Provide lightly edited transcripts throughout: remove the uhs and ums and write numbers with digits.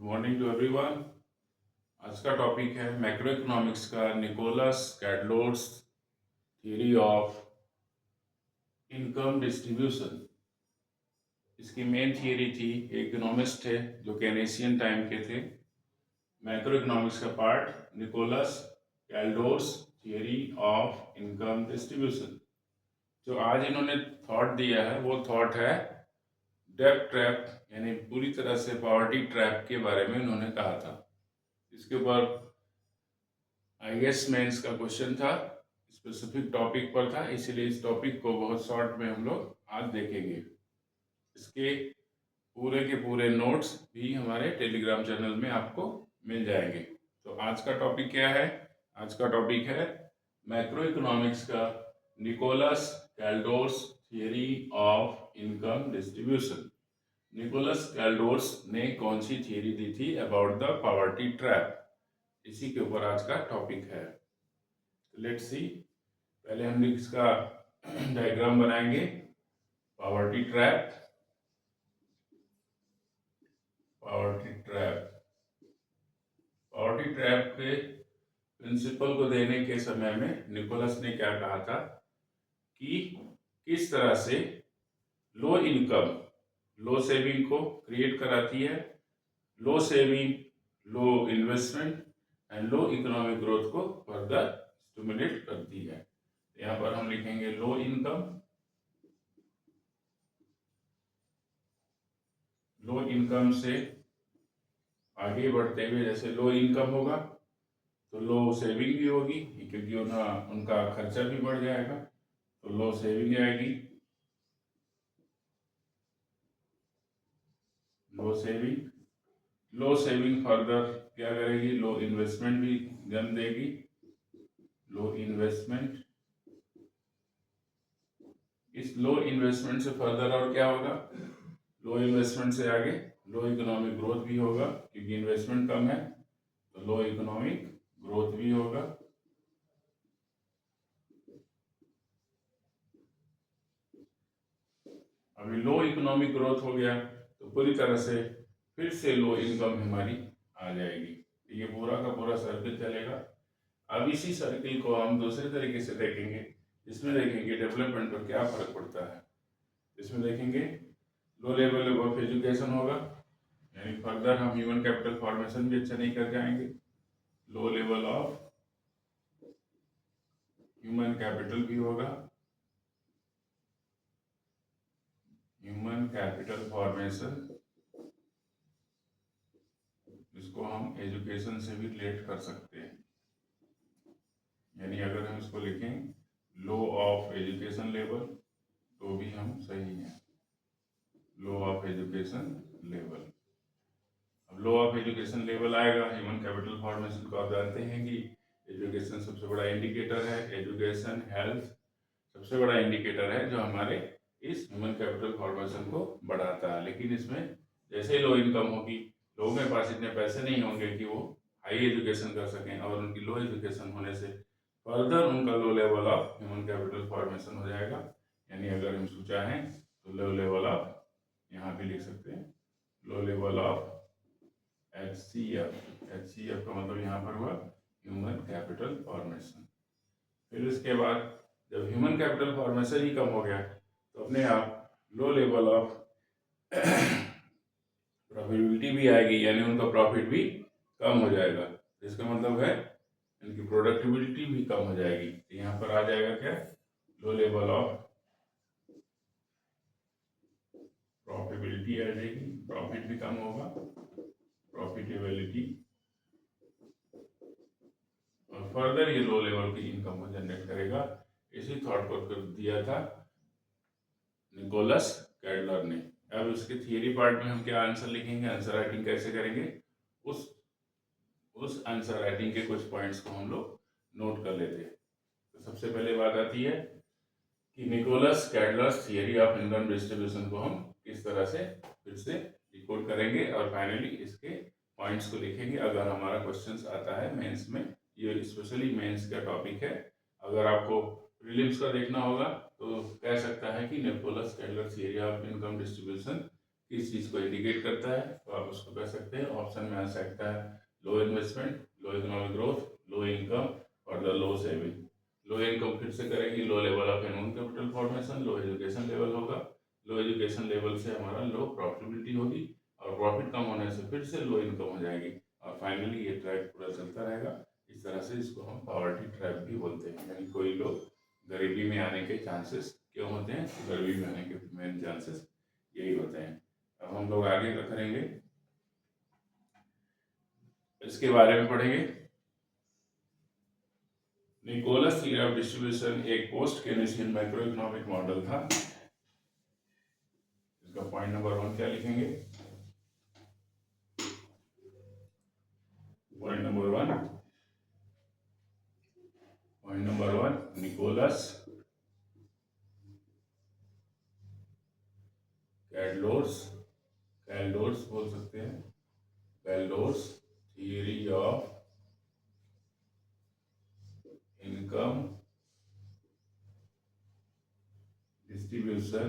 Morning to everyone. आज का topic है मैक्रो इकोनॉमिक्स का Nicholas Kaldor's theory of income distribution. इसकी मेन थियरी थी, इकोनॉमिस्ट थे जो केनेशियन टाइम के थे। मैक्रो इकोनॉमिक्स का part Nicholas Kaldor's theory of income distribution. जो आज इन्होंने थॉट दिया है वो थॉट है डेब्ट ट्रैप, यानी पूरी तरह से पॉवर्टी ट्रैप के बारे में उन्होंने कहा था। इसके ऊपर आईएएस मेंस का क्वेश्चन था, स्पेसिफिक टॉपिक पर था, इसीलिए इस टॉपिक को बहुत शॉर्ट में हम लोग आज देखेंगे। इसके पूरे के पूरे नोट्स भी हमारे टेलीग्राम चैनल में आपको मिल जाएंगे। तो आज का टॉपिक क्या है? आज का टॉपिक है मैक्रो इकोनॉमिक्स का Nicholas Kaldor's theory of income distribution. Nicholas Kaldor's ने कौन सी थियरी दी थी अबाउट द पॉवर्टी ट्रैप, इसी के ऊपर आज का टॉपिक है। लेट्स सी, पहले हम इसका डायग्राम बनाएंगे। Poverty trap, poverty trap, poverty trap के प्रिंसिपल को देने के समय में निकोलस ने क्या कहा था कि किस तरह से लो इनकम लो सेविंग को क्रिएट कराती है, low saving low investment and low economic growth को फर्दर स्टिमुलेट करती है। यहाँ पर हम लिखेंगे लो इनकम, लो इनकम से आगे बढ़ते हुए जैसे लो इनकम होगा तो लो सेविंग भी होगी, क्योंकि उनका खर्चा भी बढ़ जाएगा, तो लो सेविंग आएगी, लो सेविंग फर्दर क्या करेगी, लो इन्वेस्टमेंट भी जन्म देगी, लो इन्वेस्टमेंट। इस लो इन्वेस्टमेंट से फर्दर और क्या होगा, लो इन्वेस्टमेंट से आगे लो इकोनॉमिक ग्रोथ भी होगा, क्योंकि इन्वेस्टमेंट कम है तो लो इकोनॉमिक ग्रोथ भी होगा। अभी लो इकोनॉमिक ग्रोथ हो गया तो पूरी तरह से फिर से लो इनकम हमारी आ जाएगी। ये पूरा का पूरा सर्किल चलेगा। अब इसी सर्किल को हम दूसरे तरीके से देखेंगे, जिसमें देखेंगे डेवलपमेंट पर क्या फर्क पड़ता है। इसमें देखेंगे लो लेवल ऑफ एजुकेशन होगा, यानी फर्दर हम ह्यूमन कैपिटल फॉर्मेशन भी अच्छा नहीं कर जाएंगे। लो लेवल ऑफ ह्यूमन कैपिटल भी होगा, ह्यूमन कैपिटल फॉर्मेशन, इसको हम एजुकेशन से भी रिलेट कर सकते हैं। यानी अगर हम इसको लिखें लो ऑफ एजुकेशन लेवल तो भी हम सही हैं, लो ऑफ एजुकेशन लेवल। अब लो ऑफ एजुकेशन लेवल आएगा, ह्यूमन कैपिटल फॉर्मेशन को आप जानते हैं कि एजुकेशन सबसे बड़ा इंडिकेटर है, एजुकेशन हेल्थ सबसे बड़ा इंडिकेटर है जो हमारे इस ह्यूमन कैपिटल फॉर्मेशन को बढ़ाता है। लेकिन इसमें जैसे लो इनकम होगी, लोगों के पास इतने पैसे नहीं होंगे कि वो हाई एजुकेशन कर सकें, और उनकी लो एजुकेशन होने से फर्दर उनका लो level of human capital formation हो जाएगा। यानी अगर हम सोचा है तो लो लेवल ऑफ, यहाँ भी लिख सकते हैं लो लेवल ऑफ HCF। HCF का मतलब यहाँ पर हुआ ह्यूमन कैपिटल फॉर्मेशन। फिर उसके बाद जब ह्यूमन कैपिटल फॉर्मेशन ही कम हो गया तो अपने आप लो लेवल ऑफ प्रॉफिटेबिलिटी भी आएगी, यानी उनका प्रॉफिट भी कम हो जाएगा। इसका मतलब है इनकी प्रोडक्टिबिलिटी भी कम हो जाएगी। तो यहाँ पर आ जाएगा क्या, लो लेवल ऑफ प्रॉफिटेबिलिटी आ जाएगी, प्रॉफिट भी कम होगा, प्रॉफिटेबिलिटी, और फर्दर ये लो लेवल की इनकम को जनरेट करेगा। इसी थॉट को कर दिया था निकोलस कैडलर ने। अब उसके थियरी पार्ट में हम क्या आंसर लिखेंगे, आंसर राइटिंग कैसे करेंगे, उस आंसर राइटिंग के कुछ पॉइंट्स को हम लोग नोट कर लेते हैं। तो सबसे पहले बात आती है कि Nicholas Kaldor's theory of income distribution को हम किस तरह से फिर से डिकोड करेंगे और फाइनली इसके पॉइंट्स को लिखेंगे अगर हमारा क्वेश्चंस आता है मेंस में। ये स्पेशली मेंस का टॉपिक है। अगर आपको प्रीलिम्स का देखना होगा तो कह सकता है कि Nicholas Kaldor theory of income distribution किस चीज़ को इंडिकेट करता है, तो आप उसको कह सकते हैं। ऑप्शन में आ सकता है low investment, low economic growth, low income और the low saving. Low income फिर से करेंगे, low level of human capital formation, low education level होगा, लो एजुकेशन लेवल से हमारा लो प्रॉफिटेबिलिटी होगी और प्रॉफिट कम होने से फिर से लो इनकम हो जाएगी और फाइनली ये ट्रैक पूरा चलता रहेगा। इस तरह से इसको हम पॉवर्टी ट्रैप भी बोलते हैं। यानी कोई लोग गरीबी में आने के चांसेस क्यों होते हैं, गरीबी में आने के मेन चांसेस यही होते हैं। अब हम लोग आगे करेंगे, इसके बारे में पढ़ेंगे। निकोलस थ्योरी ऑफ डिस्ट्रीब्यूशन एक post Keynesian macro economic model था। इसका पॉइंट नंबर 1 क्या लिखेंगे? पॉइंट नंबर 1 निकोलस कैल्डोर्स बोल सकते हैं, Kaldor's theory of income distribution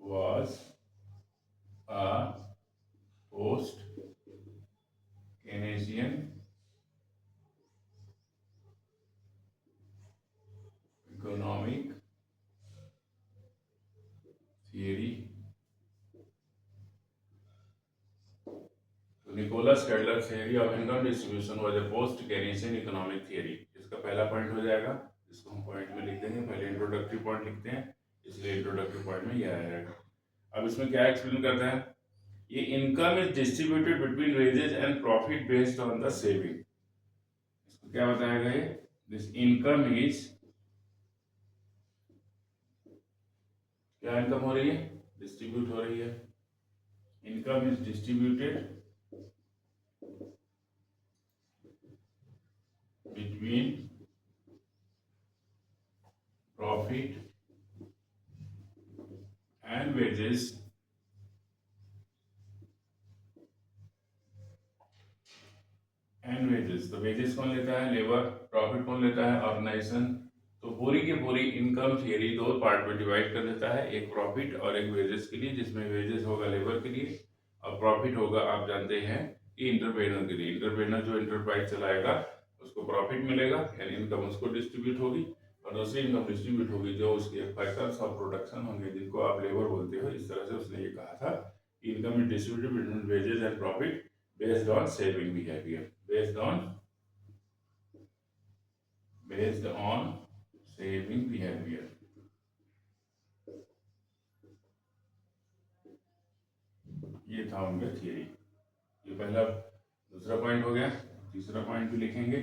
was a post Keynesian economic theory। तो Nicholas Kaldor theory of income distribution was a post Keynesian economic theory. इसका पहला पॉइंट हो जाएगा, इसको हम पॉइंट में लिख देंगे। पहले इंट्रोडक्टरी पॉइंट लिखते हैं, इसलिए इंट्रोडक्टरी पॉइंट में यह आएगा। अब इसमें क्या एक्सप्लेन करता है, ये income is distributed between wages and profit based on the saving. इसको क्या बताएगा ये, दिस इनकम इज, क्या इनकम हो रही है, डिस्ट्रीब्यूट हो रही है। Income is distributed between profit and wages तो वेजेस कौन लेता है, लेबर। प्रॉफिट कौन लेता है, ऑर्गेनाइजेशन। तो पूरी की पूरी इनकम थियरी दो पार्ट में डिवाइड कर देता है, एक प्रॉफिट और एक वेजेस के लिए, जिसमें वेजेस होगा लेबर के लिए और प्रॉफिट होगा, आप जानते हैं कि इंटरप्रेनर के लिए। इंटरप्रेनर जो इंटरप्राइज चलाएगा उसको प्रॉफिट मिलेगा, यानी इनकम उसको डिस्ट्रीब्यूट होगी, और दूसरी इनकम डिस्ट्रीब्यूट होगी जो उसके फैक्टर्स ऑफ प्रोडक्शन होंगे, जिनको आप लेबर बोलते हो। इस तरह से उसने ये कहा था कि income is distributed between wages and profit based on saving behavior, based on saving behavior। ये था उनका थियरी। ये पहला, दूसरा पॉइंट हो गया। तीसरा पॉइंट भी लिखेंगे।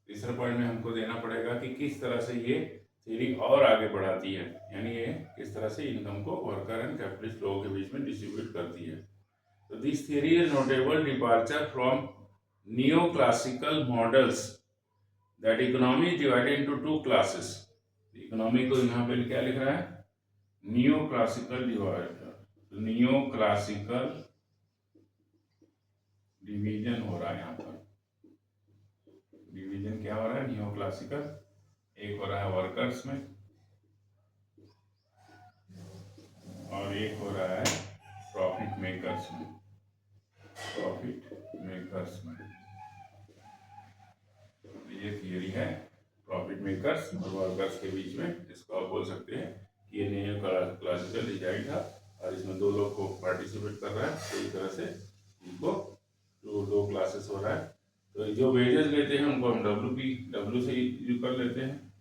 तीसरा पॉइंट में हमको देना पड़ेगा कि किस तरह से ये थियरी और आगे बढ़ाती है, यानी ये किस तरह से इनकम को वर्कर एंड कैपिटलिस्ट लोगों के बीच में डिस्ट्रीब्यूट करती है। So this theory is notable departure from neoclassical models that economy is divided into two classes। Economy को यहाँ पे क्या लिख रहा है, नियोक्लासिकल डिवाइडर। तो नियोक्लासिकल डिवीजन हो रहा है यहाँ पर। डिवीजन क्या हो रहा है, नियोक्लासिकल। एक हो रहा है वर्कर्स में और एक हो रहा है प्रॉफिट मेकर्स में। ये थियरी है प्रॉफिट मेकर्स और वर्कर्स के बीच में। इसको आप बोल सकते हैं कि ये नया क्लासिकल डिजाइन था और इसमें दो लोग को पार्टिसिपेट कर रहा है। तो इस तरह से इनको दो क्लासेस हो रहा है। तो जो वेजेस लेते हैं उनको हम डब्ल्यू से यूज कर लेते हैं,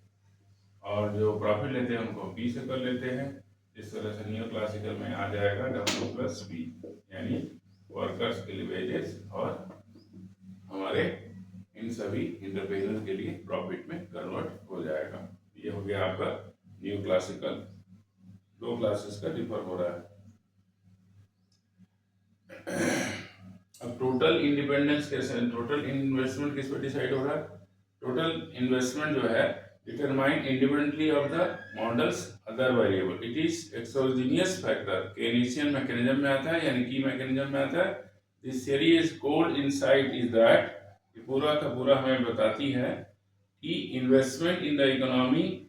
और जो प्रॉफिट लेते हैं उनको पी से कर लेते हैं। इस तरह से नियो क्लासिकल में आ जाएगा W+P, यानी वर्कर्स के लिए वेजेस और हमारे इन सभी इंटरप्रेन्योर के लिए प्रॉफिट में कन्वर्ट हो जाएगा। ये हो गया आपका न्यू क्लासिकल। दो क्लासेस का डिफर हो रहा है। अब टोटल इंडिपेंडेंस कैसे, टोटल इन्वेस्टमेंट किस पर डिसाइड हो रहा है, टोटल इन्वेस्टमेंट जो है determine independently of the models other variable. It is exogenous factor, Keynesian mechanism में आता है, यानी की मैकेनिज्म में आता है। This theory is cold insight is that ये पूरा का पूरा हमें बताती है कि investment in the economy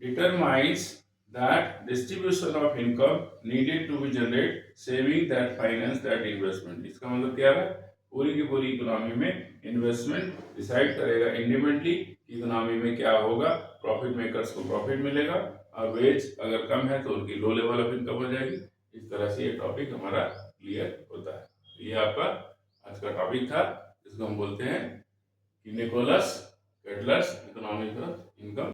determines that distribution of income needed to be generate saving that finance that investment। इसका मतलब क्या है, पूरी की पूरी इकोनॉमी में इन्वेस्टमेंट डिसाइड करेगा इंडिपेंडेंटली इकोनॉमी में क्या होगा, प्रॉफिट मेकर्स को प्रॉफिट मिलेगा और वेज अगर कम है तो उनकी लो लेवल ऑफ इनकम हो जाएगी। इस तरह से ये टॉपिक हमारा क्लियर होता है। ये आपका आज का टॉपिक था, इसको हम बोलते हैं कि निकोलस कैटलर्स इकोनॉमिक इनकम